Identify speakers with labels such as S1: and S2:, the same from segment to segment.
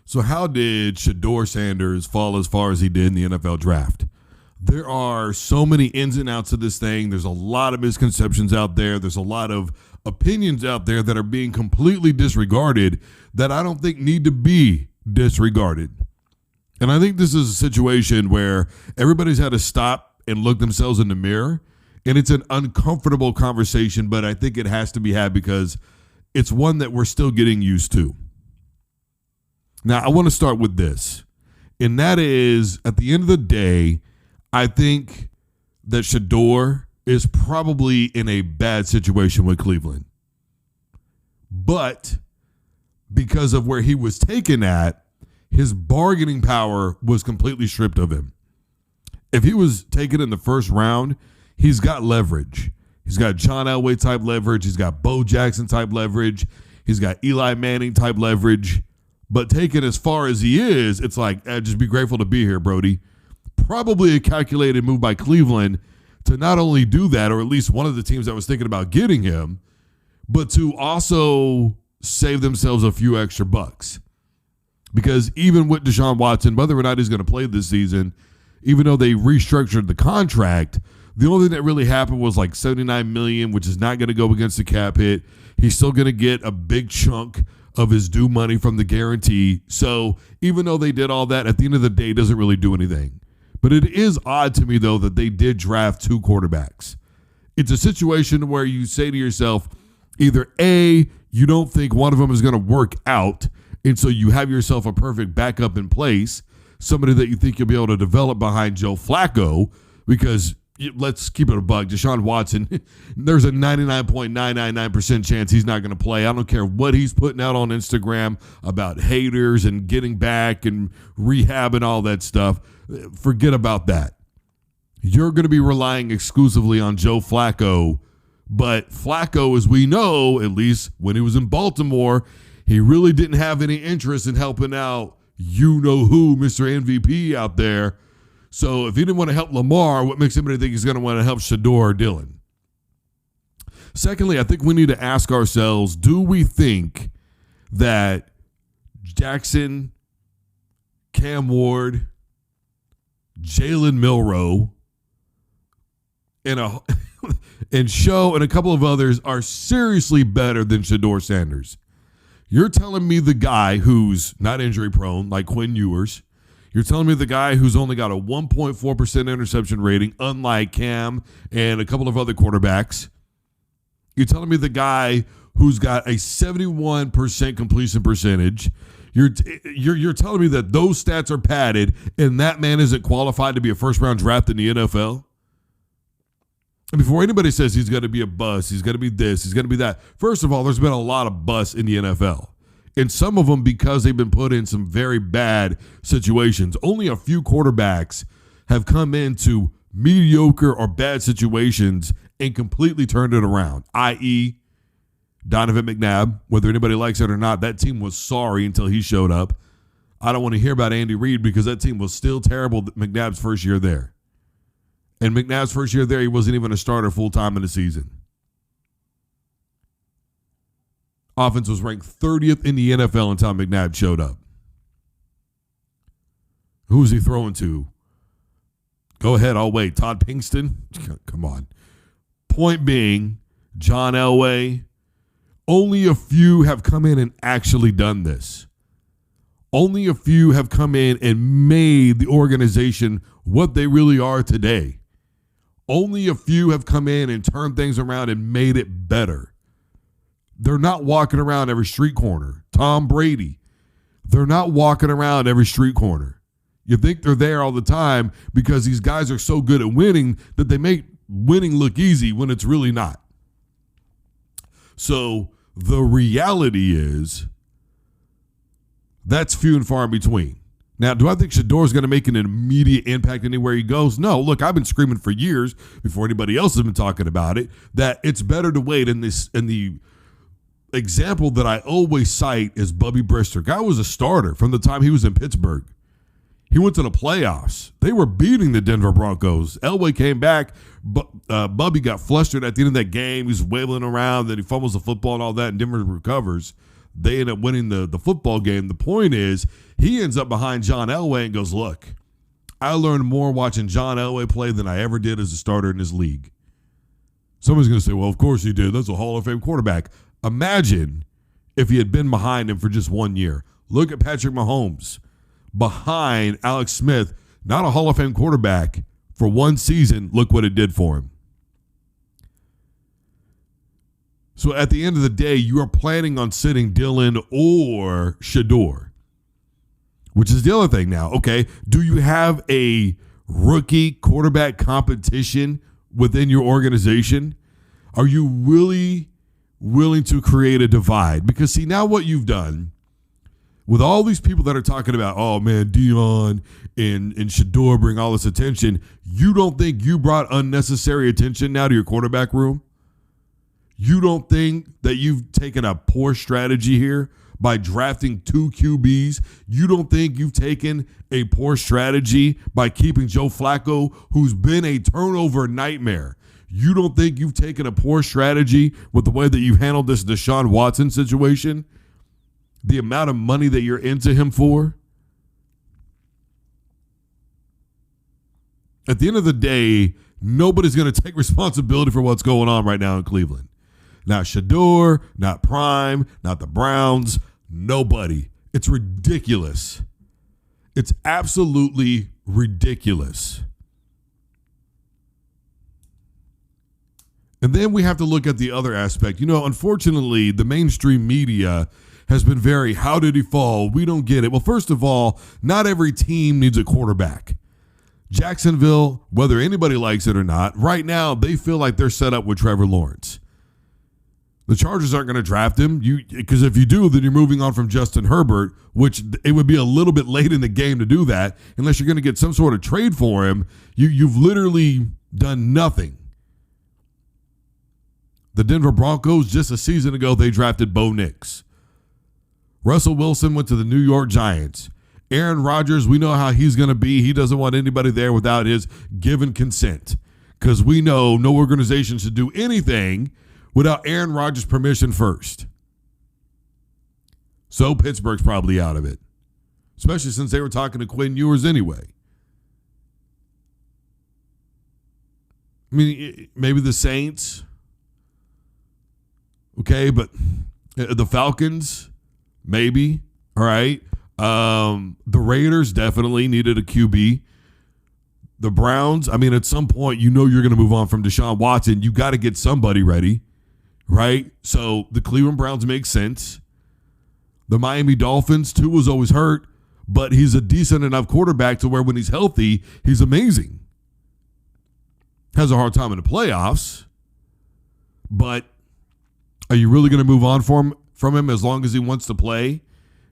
S1: So how did Sheduer Sanders fall as far as he did in the NFL draft? There are so many ins and outs of this thing. There's a lot of misconceptions out there. There's a lot of opinions out there that are being completely disregarded that I don't think need to be disregarded. And I think this is a situation where everybody's had to stop and look themselves in the mirror. And it's an uncomfortable conversation, but I think it has to be had because it's one that we're still getting used to. Now, I want to start with this, and that is, at the end of the day, I think that Sheduer is probably in a bad situation with Cleveland. But because of where he was taken at, his bargaining power was completely stripped of him. If he was taken in the first round, he's got leverage. He's got John Elway type leverage. He's got Bo Jackson type leverage. He's got Eli Manning type leverage. But taken as far as he is, it's like, just be grateful to be here, Brody. Probably a calculated move by Cleveland to not only do that, or at least one of the teams that was thinking about getting him, but to also save themselves a few extra bucks. Because even with Deshaun Watson, whether or not he's going to play this season, even though they restructured the contract, the only thing that really happened was like $79 million, which is not going to go against the cap hit. He's still going to get a big chunk of his due money from the guarantee. So even though they did all that, at the end of the day, it doesn't really do anything. But it is odd to me, though, that they did draft two quarterbacks. It's a situation where you say to yourself, either A, you don't think one of them is going to work out, and so you have yourself a perfect backup in place, somebody that you think you'll be able to develop behind Joe Flacco, because let's keep it a buck. Deshaun Watson, there's a 99.999% chance he's not going to play. I don't care what he's putting out on Instagram about haters and getting back and rehab and all that stuff. Forget about that. You're going to be relying exclusively on Joe Flacco. But Flacco, as we know, at least when he was in Baltimore, he really didn't have any interest in helping out you-know-who, Mr. MVP out there. So if he didn't want to help Lamar, what makes anybody think he's going to want to help Sheduer or Dylan? Secondly, I think we need to ask ourselves, do we think that Jackson, Cam Ward, Jalen Milroe, and Show and a couple of others are seriously better than Sheduer Sanders? You're telling me the guy who's not injury prone, like Quinn Ewers, you're telling me the guy who's only got a 1.4% interception rating, unlike Cam and a couple of other quarterbacks. You're telling me the guy who's got a 71% completion percentage. You're telling me that those stats are padded and that man isn't qualified to be a first-round draft in the NFL? And before anybody says he's going to be a bust, he's going to be this, he's going to be that, first of all, there's been a lot of busts in the NFL. And some of them because they've been put in some very bad situations. Only a few quarterbacks have come into mediocre or bad situations and completely turned it around, i.e., Donovan McNabb. Whether anybody likes it or not, that team was sorry until he showed up. I don't want to hear about Andy Reid because that team was still terrible McNabb's first year there. And McNabb's first year there, he wasn't even a starter full-time in the season. Offense was ranked 30th in the NFL until McNabb showed up. Who was he throwing to? Go ahead, I'll wait. Todd Pinkston? Come on. Point being, John Elway, only a few have come in and actually done this. Only a few have come in and made the organization what they really are today. Only a few have come in and turned things around and made it better. They're not walking around every street corner. Tom Brady, they're not walking around every street corner. You think they're there all the time because these guys are so good at winning that they make winning look easy when it's really not. So the reality is that's few and far in between. Now, do I think Sheduer is going to make an immediate impact anywhere he goes? No. Look, I've been screaming for years before anybody else has been talking about it that it's better to wait. In the example that I always cite is Bubby Brister. Guy was a starter from the time he was in Pittsburgh. He went to the playoffs. They were beating the Denver Broncos. Elway came back. Bubby got flustered at the end of that game. He's wailing around. Then he fumbles the football and all that, and Denver recovers. they end up winning the football game. The point is, he ends up behind John Elway and goes, look, I learned more watching John Elway play than I ever did as a starter in this league. Somebody's going to say, well, of course he did. That's a Hall of Fame quarterback. Imagine if he had been behind him for just 1 year. Look at Patrick Mahomes behind Alex Smith, not a Hall of Fame quarterback, for 1 season. Look what it did for him. So at the end of the day, you are planning on sitting Dillon or Sheduer, which is the other thing now. Okay, do you have a rookie quarterback competition within your organization? Are you really willing to create a divide? Because see, now what you've done with all these people that are talking about, oh man, Dion and Sheduer bring all this attention, you don't think you brought unnecessary attention now to your quarterback room? You don't think that you've taken a poor strategy here by drafting 2 QBs? You don't think you've taken a poor strategy by keeping Joe Flacco, who's been a turnover nightmare? You don't think you've taken a poor strategy with the way that you've handled this Deshaun Watson situation? The amount of money that you're into him for? At the end of the day, nobody's going to take responsibility for what's going on right now in Cleveland. Not Sheduer, not Prime, not the Browns, nobody. It's ridiculous. It's absolutely ridiculous. And then we have to look at the other aspect. You know, unfortunately, the mainstream media has been very, how did he fall? We don't get it. Well, first of all, not every team needs a quarterback. Jacksonville, whether anybody likes it or not, right now they feel like they're set up with Trevor Lawrence. The Chargers aren't going to draft him, because if you do, then you're moving on from Justin Herbert, which it would be a little bit late in the game to do that, unless you're going to get some sort of trade for him. You've literally done nothing. The Denver Broncos, just a season ago, they drafted Bo Nix. Russell Wilson went to the New York Giants. Aaron Rodgers, we know how he's going to be. He doesn't want anybody there without his given consent, because we know no organization should do anything without Aaron Rodgers' permission first. So Pittsburgh's probably out of it, especially since they were talking to Quinn Ewers anyway. I mean, maybe the Saints, okay, but the Falcons, maybe, all right. The Raiders definitely needed a QB. The Browns, I mean, at some point, you know you're going to move on from Deshaun Watson. You got to get somebody ready. Right? So the Cleveland Browns make sense. The Miami Dolphins, Tua was always hurt, but he's a decent enough quarterback to where when he's healthy, he's amazing. Has a hard time in the playoffs, but are you really going to move on from him as long as he wants to play?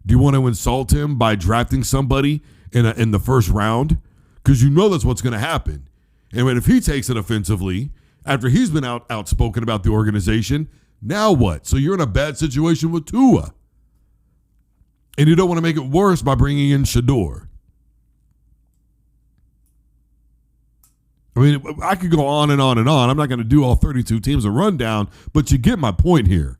S1: Do you want to insult him by drafting somebody in the first round? Because you know that's what's going to happen. And if he takes it offensively, after he's been outspoken about the organization, now what? So you're in a bad situation with Tua. And you don't want to make it worse by bringing in Sheduer. I mean, I could go on and on and on. I'm not going to do all 32 teams a rundown, but you get my point here.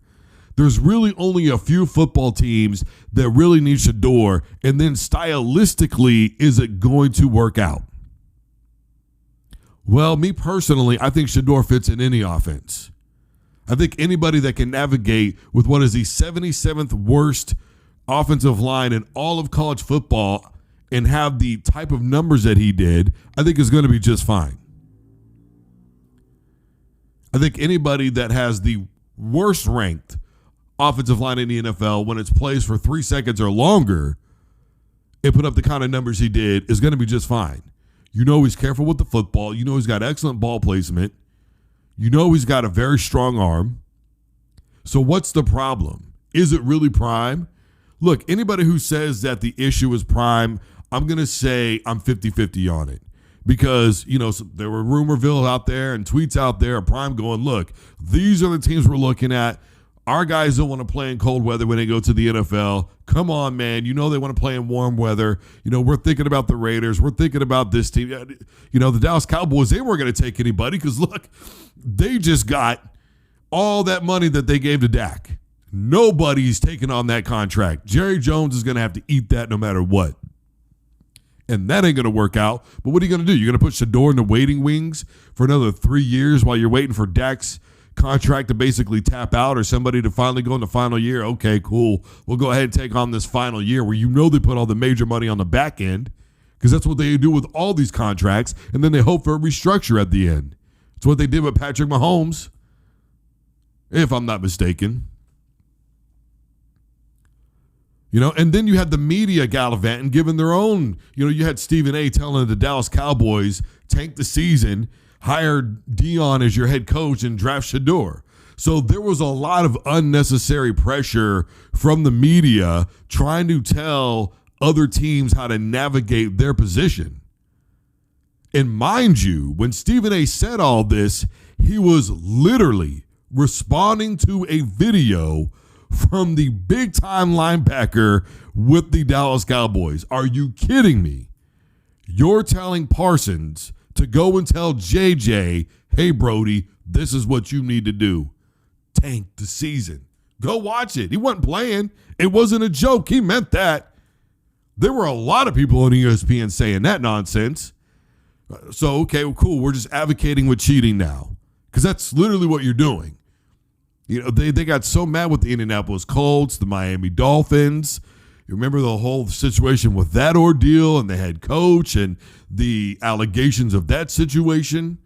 S1: There's really only a few football teams that really need Sheduer, and then stylistically, is it going to work out? Well, me personally, I think Sheduer fits in any offense. I think anybody that can navigate with what is the 77th worst offensive line in all of college football and have the type of numbers that he did, I think is going to be just fine. I think anybody that has the worst ranked offensive line in the NFL when it's plays for 3 seconds or longer and put up the kind of numbers he did is going to be just fine. You know he's careful with the football. You know he's got excellent ball placement. You know he's got a very strong arm. So what's the problem? Is it really Prime? Look, anybody who says that the issue is Prime, I'm going to say I'm 50-50 on it. Because, you know, there were rumorville out there and tweets out there of Prime going, look, these are the teams we're looking at. Our guys don't want to play in cold weather when they go to the NFL. Come on, man. You know they want to play in warm weather. You know, we're thinking about the Raiders. We're thinking about this team. You know, the Dallas Cowboys, they weren't going to take anybody because, look, they just got all that money that they gave to Dak. Nobody's taking on that contract. Jerry Jones is going to have to eat that no matter what. And that ain't going to work out. But what are you going to do? You're going to put Sheduer in the waiting wings for another 3 years while you're waiting for Dak's contract to basically tap out or somebody to finally go in the final year? Okay, cool. We'll go ahead and take on this final year where you know they put all the major money on the back end, because that's what they do with all these contracts, and then they hope for a restructure at the end. It's what they did with Patrick Mahomes, if I'm not mistaken. And then you had the media gallivanting, giving their own, you had Stephen A. telling the Dallas Cowboys, tank the season, hire Dion as your head coach, and draft Sheduer. So there was a lot of unnecessary pressure from the media trying to tell other teams how to navigate their position. And mind you, when Stephen A. said all this, he was literally responding to a video from the big-time linebacker with the Dallas Cowboys. Are you kidding me? You're telling Parsons to go and tell JJ, hey, Brody, this is what you need to do. Tank the season. Go watch it. He wasn't playing. It wasn't a joke. He meant that. There were a lot of people on ESPN saying that nonsense. So, okay, well, cool. We're just advocating with cheating now, because that's literally what you're doing. They got so mad with the Indianapolis Colts, the Miami Dolphins. You remember the whole situation with that ordeal and the head coach and the allegations of that situation.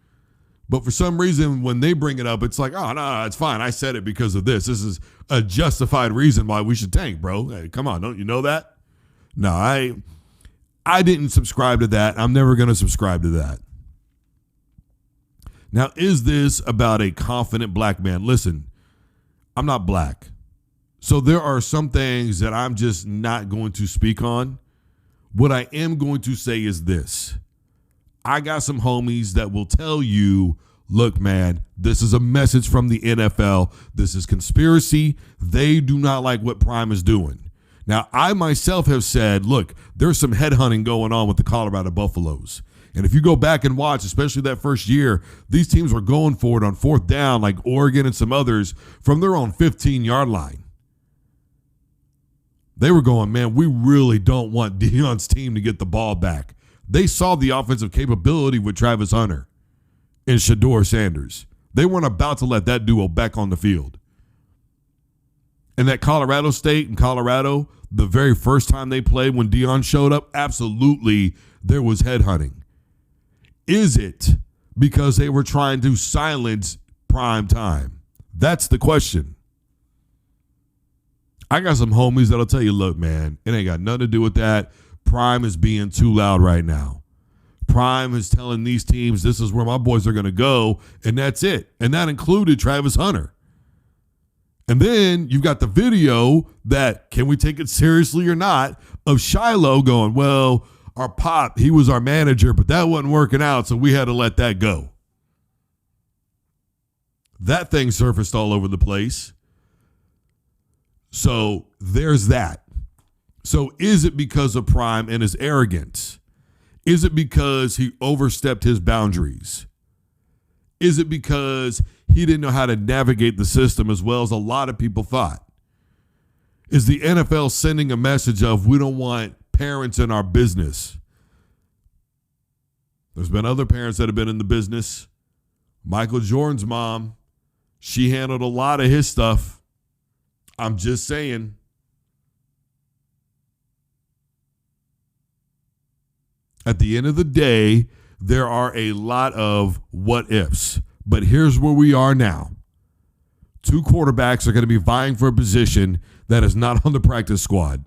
S1: But for some reason, when they bring it up, it's like, oh, no, it's fine. I said it because of this. This is a justified reason why we should tank, bro. Hey, come on, don't you know that? No, I didn't subscribe to that. I'm never going to subscribe to that. Now, is this about a confident black man? Listen, I'm not black. So there are some things that I'm just not going to speak on. What I am going to say is this. I got some homies that will tell you, look, man, this is a message from the NFL. This is conspiracy. They do not like what Prime is doing. Now, I myself have said, look, there's some headhunting going on with the Colorado Buffaloes. And if you go back and watch, especially that first year, these teams were going for it on fourth down, like Oregon and some others, from their own 15-yard line. They were going, man, we really don't want Deion's team to get the ball back. They saw the offensive capability with Travis Hunter and Sheduer Sanders. They weren't about to let that duo back on the field. And that Colorado State and Colorado, the very first time they played when Deion showed up, absolutely there was headhunting. Is it because they were trying to silence Prime Time? That's the question. I got some homies that'll tell you, look, man, it ain't got nothing to do with that. Prime is being too loud right now. Prime is telling these teams this is where my boys are going to go, and that's it. And that included Travis Hunter. And then you've got the video that, can we take it seriously or not, of Shiloh going, well, our pop, he was our manager, but that wasn't working out, so we had to let that go. That thing surfaced all over the place. So there's that. So is it because of Prime and his arrogance? Is it because he overstepped his boundaries? Is it because he didn't know how to navigate the system as well as a lot of people thought? Is the NFL sending a message of, we don't want parents in our business? There's been other parents that have been in the business. Michael Jordan's mom, she handled a lot of his stuff. I'm just saying. At the end of the day, there are a lot of what ifs. But here's where we are now. Two quarterbacks are going to be vying for a position that is not on the practice squad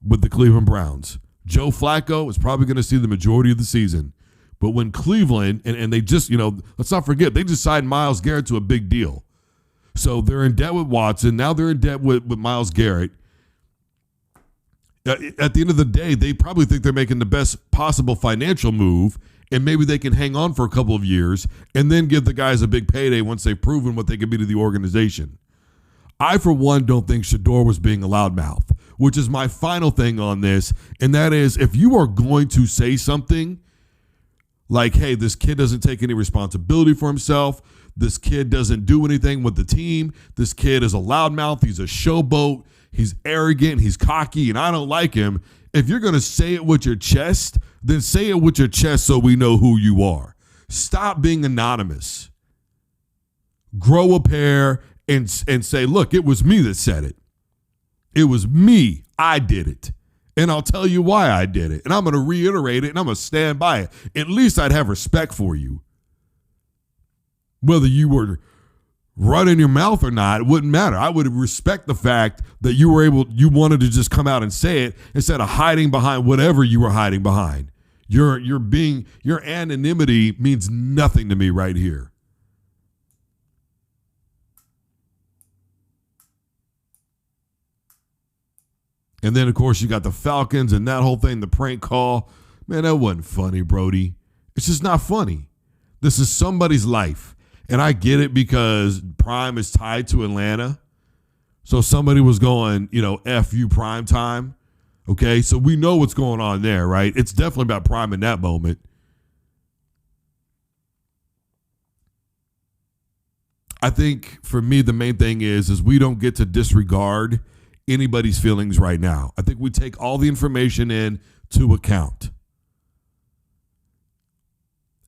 S1: with the Cleveland Browns. Joe Flacco is probably going to see the majority of the season. But when Cleveland, and they just, let's not forget, they just signed Myles Garrett to a big deal. So they're in debt with Watson. Now they're in debt with Myles Garrett. At the end of the day, they probably think they're making the best possible financial move, and maybe they can hang on for a couple of years and then give the guys a big payday once they've proven what they can be to the organization. I, for one, don't think Sheduer was being a loudmouth, which is my final thing on this, and that is, if you are going to say something like, hey, this kid doesn't take any responsibility for himself, This kid doesn't do anything with the team. This kid is a loudmouth. He's a showboat. He's arrogant. He's cocky, and I don't like him. If you're going to say it with your chest, then say it with your chest so we know who you are. Stop being anonymous. Grow a pair and say, look, it was me that said it. It was me. I did it. And I'll tell you why I did it. And I'm going to reiterate it, and I'm going to stand by it. At least I'd have respect for you. Whether you were running your mouth or not, it wouldn't matter. I would respect the fact that you wanted to just come out and say it instead of hiding behind whatever you were hiding behind. Your anonymity means nothing to me right here. And then, of course, you got the Falcons and that whole thing, the prank call. Man, that wasn't funny, Brody. It's just not funny. This is somebody's life. And I get it because Prime is tied to Atlanta. So somebody was going, F you Prime time. Okay, so we know what's going on there, right? It's definitely about Prime in that moment. I think for me, the main thing is we don't get to disregard anybody's feelings right now. I think we take all the information into account.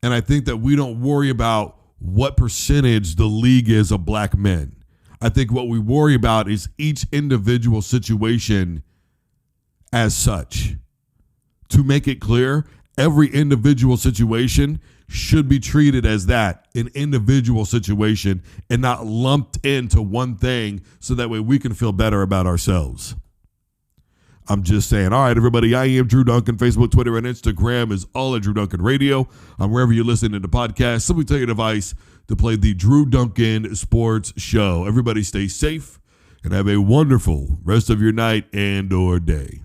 S1: And I think that we don't worry about what percentage the league is of black men. I think what we worry about is each individual situation as such. To make it clear, every individual situation should be treated as that, an individual situation, and not lumped into one thing so that way we can feel better about ourselves. I'm just saying. All right, everybody, I am Drew Duncan. Facebook, Twitter, and Instagram is all at Drew Duncan Radio. I'm wherever you're listening to podcasts. Simply tell your device to play the Drew Duncan Sports Show. Everybody stay safe and have a wonderful rest of your night and or day.